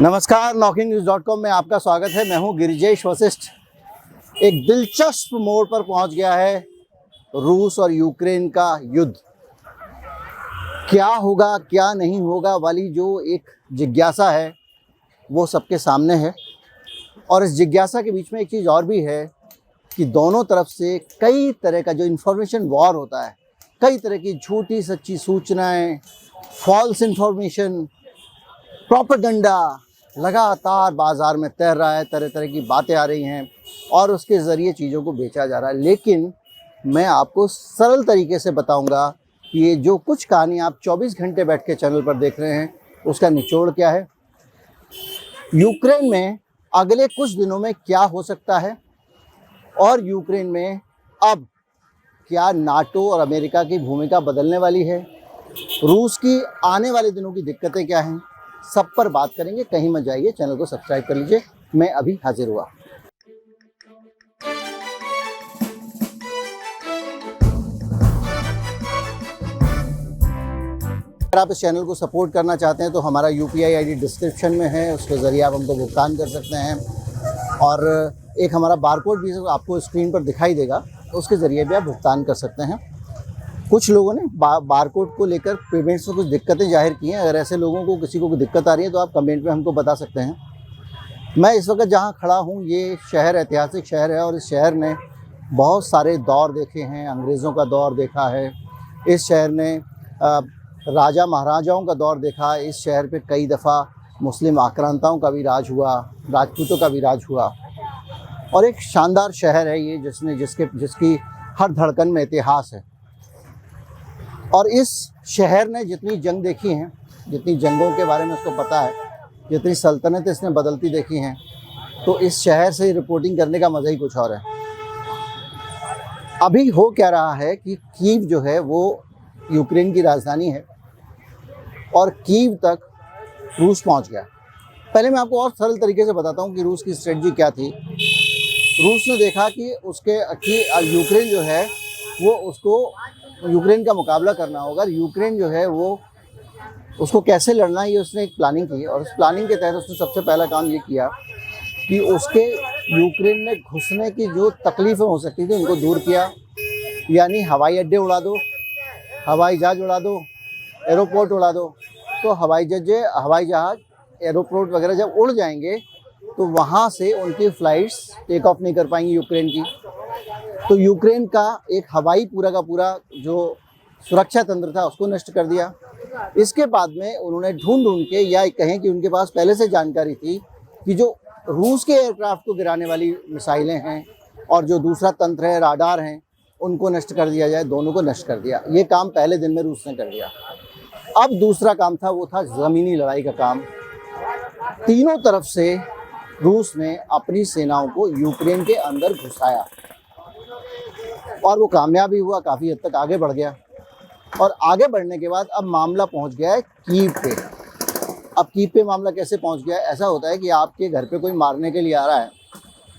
नमस्कार, NokingNews.com में आपका स्वागत है। मैं हूं गिरिजेश वशिष्ठ। एक दिलचस्प मोड़ पर पहुंच गया है रूस और यूक्रेन का युद्ध। क्या होगा क्या नहीं होगा वाली जो एक जिज्ञासा है वो सबके सामने है। और इस जिज्ञासा के बीच में एक चीज़ और भी है कि दोनों तरफ से कई तरह का जो इन्फॉर्मेशन वॉर होता है, कई तरह की झूठी सच्ची सूचनाएं, फॉल्स इन्फॉर्मेशन, प्रोपेगेंडा लगातार बाज़ार में तैर रहा है। तरह तरह की बातें आ रही हैं और उसके ज़रिए चीज़ों को बेचा जा रहा है। लेकिन मैं आपको सरल तरीके से बताऊंगा कि ये जो कुछ कहानी आप 24 घंटे बैठ के चैनल पर देख रहे हैं उसका निचोड़ क्या है, यूक्रेन में अगले कुछ दिनों में क्या हो सकता है, और यूक्रेन में अब क्या नाटो और अमेरिका की भूमिका बदलने वाली है, रूस की आने वाले दिनों की दिक्कतें क्या हैं, सब पर बात करेंगे। कहीं मत जाइए, चैनल को सब्सक्राइब कर लीजिए। मैं अभी हाजिर हुआ। अगर आप इस चैनल को सपोर्ट करना चाहते हैं तो हमारा UPI ID डिस्क्रिप्शन में है, उसके ज़रिए आप हमको भुगतान कर सकते हैं। और एक हमारा बारकोड भी आपको स्क्रीन पर दिखाई देगा, उसके ज़रिए भी आप भुगतान कर सकते हैं। कुछ लोगों ने बारकोड को लेकर पेमेंट्स में कुछ दिक्कतें जाहिर की हैं। अगर ऐसे लोगों को किसी को दिक्कत आ रही है तो आप कमेंट में हमको बता सकते हैं। मैं इस वक्त जहां खड़ा हूं ये शहर ऐतिहासिक शहर है और इस शहर ने बहुत सारे दौर देखे हैं। अंग्रेज़ों का दौर देखा है, इस शहर ने राजा महाराजाओं का दौर देखा है। इस शहर पे कई दफ़ा मुस्लिम आक्रांताओं का भी राज हुआ, राजपूतों का भी राज हुआ। और एक शानदार शहर है ये जिसकी हर धड़कन में इतिहास है। और इस शहर ने जितनी जंग देखी हैं, जितनी जंगों के बारे में उसको पता है, जितनी सल्तनतें इसने बदलती देखी हैं, तो इस शहर से रिपोर्टिंग करने का मज़ा ही कुछ और है। अभी हो क्या रहा है कि कीव जो है वो यूक्रेन की राजधानी है और कीव तक रूस पहुंच गया। पहले मैं आपको और सरल तरीके से बताता हूं कि रूस की स्ट्रेटजी क्या थी। रूस ने देखा कि यूक्रेन जो है वो उसको यूक्रेन का मुकाबला करना होगा। यूक्रेन जो है वो उसको कैसे लड़ना है ये उसने एक प्लानिंग की, और उस प्लानिंग के तहत उसने सबसे पहला काम ये किया कि उसके यूक्रेन में घुसने की जो तकलीफ़ें हो सकती थी उनको दूर किया। यानी हवाई अड्डे उड़ा दो, हवाई जहाज़ उड़ा दो, एयरपोर्ट उड़ा दो। तो हवाई जहाज़ एयरपोर्ट वगैरह जब उड़ जाएंगे तो वहाँ से उनकी फ़्लाइट्स टेक ऑफ नहीं कर पाएंगी यूक्रेन की। तो यूक्रेन का एक हवाई पूरा का पूरा जो सुरक्षा तंत्र था उसको नष्ट कर दिया। इसके बाद में उन्होंने ढूंढ के, या कहें कि उनके पास पहले से जानकारी थी कि जो रूस के एयरक्राफ्ट को गिराने वाली मिसाइलें हैं और जो दूसरा तंत्र है, राडार हैं, उनको नष्ट कर दिया जाए। दोनों को नष्ट कर दिया। ये काम पहले दिन में रूस ने कर दिया। अब दूसरा काम था, वो था ज़मीनी लड़ाई का काम। तीनों तरफ से रूस ने अपनी सेनाओं को यूक्रेन के अंदर घुसाया और वो कामयाब भी हुआ, काफ़ी हद तक आगे बढ़ गया। और आगे बढ़ने के बाद अब मामला पहुंच गया है कीव पे। अब कीव पे मामला कैसे पहुंच गया है? ऐसा होता है कि आपके घर पे कोई मारने के लिए आ रहा है,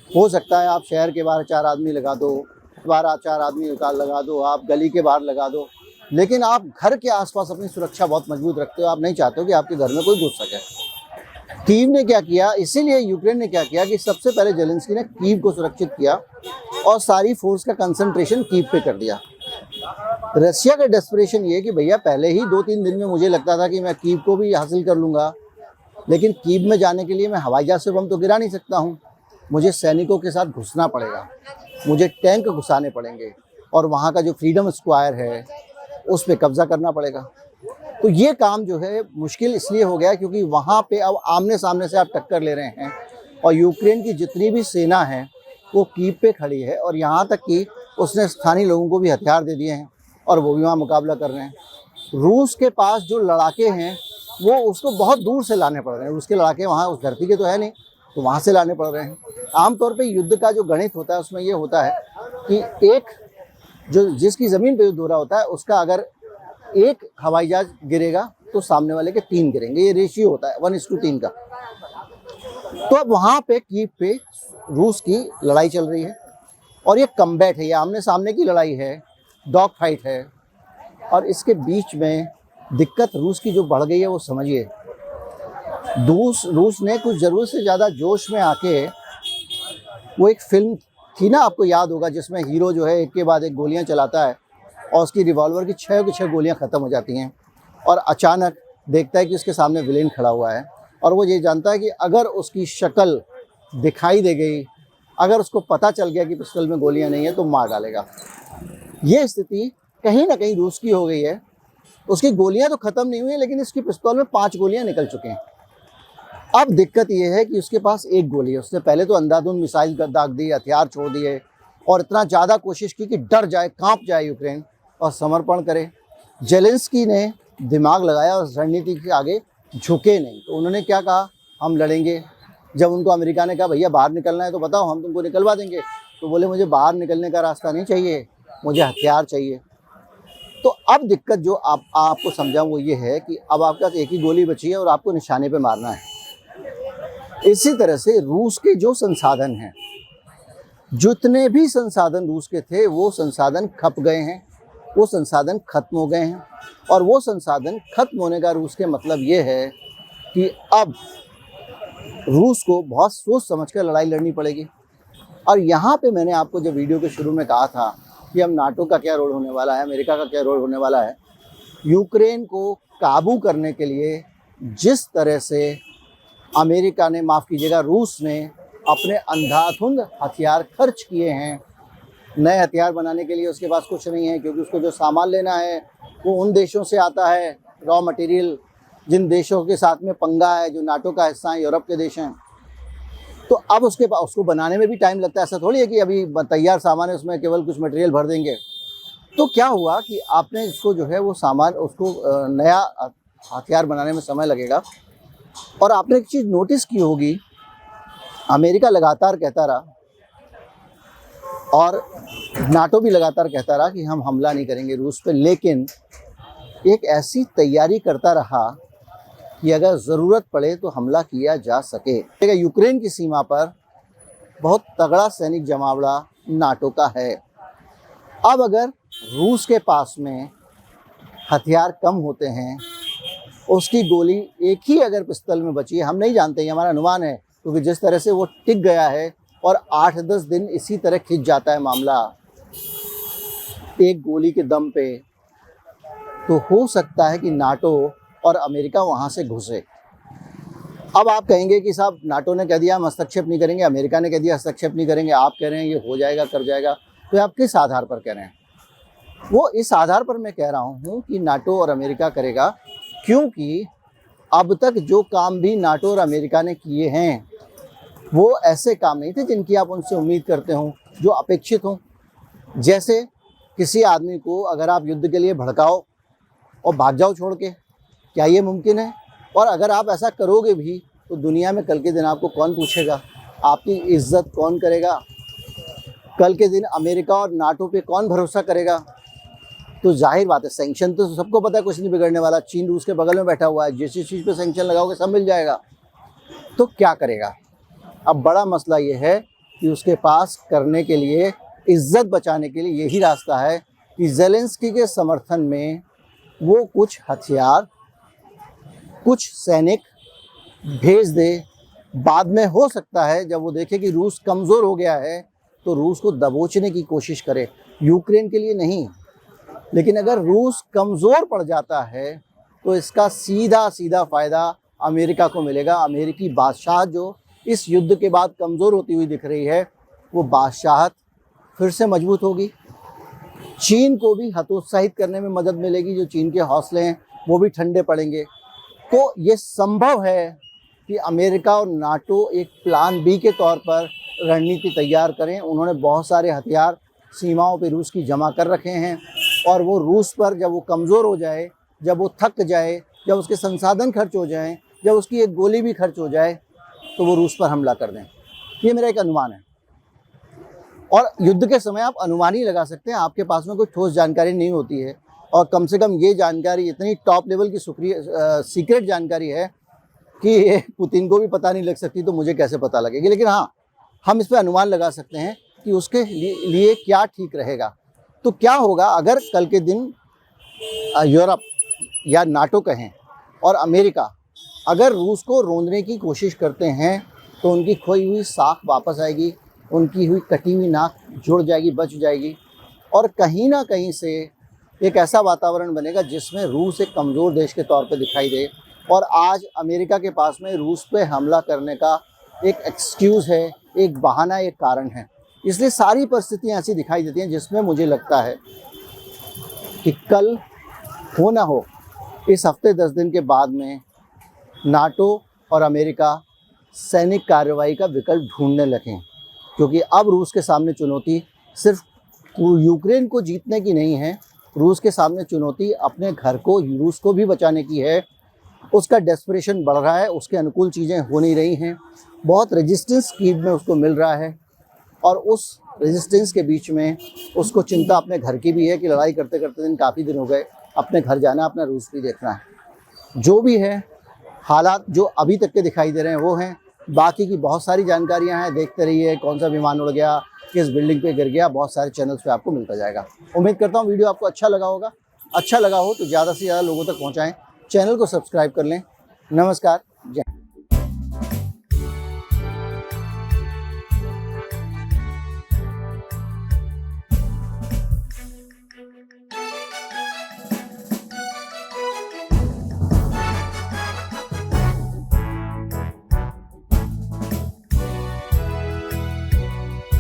हो सकता है आप शहर के बाहर 4 आदमी लगा दो, बाहर 4 आदमी लगा दो, आप गली के बाहर लगा दो, लेकिन आप घर के आसपास अपनी सुरक्षा बहुत मजबूत रखते हो। आप नहीं चाहते हो कि आपके घर में कोई घुस सके। कीव ने क्या किया, इसीलिए यूक्रेन ने क्या किया कि सबसे पहले जेलेंस्की ने कीव को सुरक्षित किया और सारी फोर्स का कंसंट्रेशन कीव पे कर दिया। रशिया का डेस्परेशन ये कि भैया पहले ही 2-3 दिन में मुझे लगता था कि मैं कीव को भी हासिल कर लूँगा, लेकिन कीव में जाने के लिए मैं हवाई जहाज़ से बम तो गिरा नहीं सकता हूँ। मुझे सैनिकों के साथ घुसना पड़ेगा, मुझे टैंक घुसाने पड़ेंगे और वहाँ का जो फ्रीडम स्क्वायर है उस पर कब्जा करना पड़ेगा। तो ये काम जो है मुश्किल इसलिए हो गया क्योंकि वहाँ पे अब आमने सामने से आप टक्कर ले रहे हैं और यूक्रेन की जितनी भी सेना है वो कीव पे खड़ी है, और यहाँ तक कि उसने स्थानीय लोगों को भी हथियार दे दिए हैं और वो भी वहाँ मुकाबला कर रहे हैं। रूस के पास जो लड़ाके हैं वो उसको बहुत दूर से लाने पड़ रहे हैं। रूस के लड़ाके वहाँ उस धरती के तो है नहीं, तो वहाँ से लाने पड़ रहे हैं। आमतौर पर युद्ध का जो गणित होता है उसमें ये होता है कि जिसकी ज़मीन पर युद्ध हो रहा होता है उसका अगर एक हवाई जहाज गिरेगा तो सामने वाले के 3 गिरेंगे। ये रेशियो होता है 1:3 का। तो अब वहाँ पे कीव पे रूस की लड़ाई चल रही है और ये कम्बैट है, ये आमने सामने की लड़ाई है, डॉग फाइट है। और इसके बीच में दिक्कत रूस की जो बढ़ गई है वो समझिए। रूस ने कुछ ज़रूरत से ज़्यादा जोश में आके, वो एक फिल्म थी ना, आपको याद होगा, जिसमें हीरो जो है एक के बाद एक गोलियां चलाता है और उसकी रिवॉल्वर की 6 गोलियां ख़त्म हो जाती हैं और अचानक देखता है कि उसके सामने विलेन खड़ा हुआ है और वो ये जानता है कि अगर उसकी शक्ल दिखाई दे गई, अगर उसको पता चल गया कि पिस्टल में गोलियां नहीं है तो मार डालेगा। ये स्थिति कहीं ना कहीं रूस की हो गई है। उसकी गोलियां तो ख़त्म नहीं हुई, लेकिन इसकी पिस्तौल में 5 गोलियां निकल चुके हैं। अब दिक्कत ये है कि उसके पास 1 गोली है। उसने पहले तो अंधाधुंध मिसाइल दाग दी, हथियार छोड़ दिए और इतना ज़्यादा कोशिश की कि डर जाए, कांप जाए यूक्रेन और समर्पण करे। जेलेंस्की ने दिमाग लगाया और रणनीति के आगे झुके नहीं। तो उन्होंने क्या कहा, हम लड़ेंगे। जब उनको अमेरिका ने कहा भैया बाहर निकलना है तो बताओ, हम तुमको निकलवा देंगे, तो बोले मुझे बाहर निकलने का रास्ता नहीं चाहिए, मुझे हथियार चाहिए। तो अब दिक्कत जो आपको समझाऊँ वो ये है कि अब आपके पास 1 ही गोली बची है और आपको निशाने पे मारना है। इसी तरह से रूस के जो संसाधन हैं, जितने भी संसाधन रूस के थे, वो संसाधन खप गए हैं, वो संसाधन खत्म हो गए हैं। और वो संसाधन खत्म होने का रूस के मतलब ये है कि अब रूस को बहुत सोच समझकर लड़ाई लड़नी पड़ेगी। और यहाँ पे मैंने आपको जब वीडियो के शुरू में कहा था कि हम नाटो का क्या रोल होने वाला है, अमेरिका का क्या रोल होने वाला है, यूक्रेन को काबू करने के लिए जिस तरह से अमेरिका ने, माफ़ कीजिएगा, रूस ने अपने अंधाधुंध हथियार खर्च किए हैं। नए हथियार बनाने के लिए उसके पास कुछ नहीं है, क्योंकि उसको जो सामान लेना है वो उन देशों से आता है, रॉ मटेरियल, जिन देशों के साथ में पंगा है, जो नाटो का हिस्सा है, यूरोप के देश हैं। तो अब उसके पास, उसको बनाने में भी टाइम लगता है। ऐसा थोड़ी है कि अभी तैयार सामान है, उसमें केवल कुछ मटेरियल भर देंगे। तो क्या हुआ कि आपने इसको जो है वो सामान, उसको नया हथियार बनाने में समय लगेगा। और आपने एक चीज़ नोटिस की होगी, अमेरिका लगातार कहता रहा और नाटो भी लगातार कहता रहा कि हम हमला नहीं करेंगे रूस पे, लेकिन एक ऐसी तैयारी करता रहा कि अगर ज़रूरत पड़े तो हमला किया जा सके। यूक्रेन की सीमा पर बहुत तगड़ा सैनिक जमावड़ा नाटो का है। अब अगर रूस के पास में हथियार कम होते हैं, उसकी गोली एक ही अगर पिस्तल में बची है, हम नहीं जानते, ये हमारा अनुमान है, क्योंकि जिस तरह से वो टिक गया है और 8-10 दिन इसी तरह खिंच जाता है मामला एक गोली के दम पे, तो हो सकता है कि नाटो और अमेरिका वहाँ से घुसे। अब आप कहेंगे कि साहब नाटो ने कह दिया हम हस्तक्षेप नहीं करेंगे, अमेरिका ने कह दिया हस्तक्षेप नहीं करेंगे, आप कह रहे हैं ये हो जाएगा, कर जाएगा, तो आप किस आधार पर कह रहे हैं? वो इस आधार पर मैं कह रहा हूँ कि नाटो और अमेरिका करेगा, क्योंकि अब तक जो काम भी नाटो और अमेरिका ने किए हैं वो ऐसे काम नहीं थे जिनकी आप उनसे उम्मीद करते हो, जो अपेक्षित हों। जैसे किसी आदमी को अगर आप युद्ध के लिए भड़काओ और भाग जाओ छोड़ के, क्या ये मुमकिन है? और अगर आप ऐसा करोगे भी तो दुनिया में कल के दिन आपको कौन पूछेगा, आपकी इज्जत कौन करेगा? कल के दिन अमेरिका और नाटो पे कौन भरोसा करेगा? तो जाहिर बात है, सैंक्शन तो सबको पता है कुछ नहीं बिगड़ने वाला। चीन रूस के बगल में बैठा हुआ है, जिस चीज़ पे सैंक्शन लगाओगे सब मिल जाएगा। तो क्या करेगा? अब बड़ा मसला ये है कि उसके पास करने के लिए, इज्जत बचाने के लिए यही रास्ता है कि ज़ेलेंस्की के समर्थन में वो कुछ हथियार, कुछ सैनिक भेज दे। बाद में हो सकता है जब वो देखे कि रूस कमज़ोर हो गया है तो रूस को दबोचने की कोशिश करे, यूक्रेन के लिए नहीं। लेकिन अगर रूस कमज़ोर पड़ जाता है तो इसका सीधा सीधा फ़ायदा अमेरिका को मिलेगा। अमेरिकी बादशाह जो इस युद्ध के बाद कमज़ोर होती हुई दिख रही है, वो बादशाहत फिर से मजबूत होगी। चीन को भी हतोत्साहित करने में मदद मिलेगी, जो चीन के हौसले हैं वो भी ठंडे पड़ेंगे। तो ये संभव है कि अमेरिका और नाटो एक प्लान बी के तौर पर रणनीति तैयार करें। उन्होंने बहुत सारे हथियार सीमाओं पे रूस की जमा कर रखे हैं और वो रूस पर जब वो कमज़ोर हो जाए, जब वो थक जाए, जब उसके संसाधन खर्च हो जाएं, जब उसकी एक गोली भी खर्च हो जाए, तो वो रूस पर हमला कर दें। ये मेरा एक अनुमान है। और युद्ध के समय आप अनुमान ही लगा सकते हैं, आपके पास में कोई ठोस जानकारी नहीं होती है। और कम से कम ये जानकारी इतनी टॉप लेवल की सीक्रेट जानकारी है कि पुतिन को भी पता नहीं लग सकती, तो मुझे कैसे पता लगेगी। लेकिन हाँ, हम इस पर अनुमान लगा सकते हैं कि उसके लिए क्या ठीक रहेगा। तो क्या होगा अगर कल के दिन यूरोप या नाटो कहें और अमेरिका अगर रूस को रोंदने की कोशिश करते हैं तो उनकी खोई हुई साख वापस आएगी, उनकी हुई कटी हुई नाक जुड़ जाएगी, बच जाएगी, और कहीं ना कहीं से एक ऐसा वातावरण बनेगा जिसमें रूस एक कमज़ोर देश के तौर पे दिखाई दे। और आज अमेरिका के पास में रूस पे हमला करने का एक एक्सक्यूज़ है, एक बहाना, एक कारण है। इसलिए सारी परिस्थितियाँ ऐसी दिखाई देती हैं जिसमें मुझे लगता है कि कल हो ना हो, इस हफ्ते 10 दिन के बाद में नाटो और अमेरिका सैनिक कार्रवाई का विकल्प ढूंढने लगें, क्योंकि अब रूस के सामने चुनौती सिर्फ यूक्रेन को जीतने की नहीं है, रूस के सामने चुनौती अपने घर को, रूस को भी बचाने की है। उसका डेस्परेशन बढ़ रहा है, उसके अनुकूल चीज़ें हो नहीं रही हैं, बहुत रेजिस्टेंस कीव में उसको मिल रहा है, और उस रेजिस्टेंस के बीच में उसको चिंता अपने घर की भी है कि लड़ाई करते करते दिन काफ़ी दिन हो गए, अपने घर जाना, अपना रूस भी देखना है। जो भी है, हालात जो अभी तक के दिखाई दे रहे हैं वो हैं। बाकी की बहुत सारी जानकारियां हैं, देखते रहिए। कौन सा विमान उड़ गया, किस बिल्डिंग पे गिर गया, बहुत सारे चैनल्स पे आपको मिलता जाएगा। उम्मीद करता हूँ वीडियो आपको अच्छा लगा होगा। अच्छा लगा हो तो ज़्यादा से ज़्यादा लोगों तक पहुँचाएँ, चैनल को सब्सक्राइब कर लें। नमस्कार,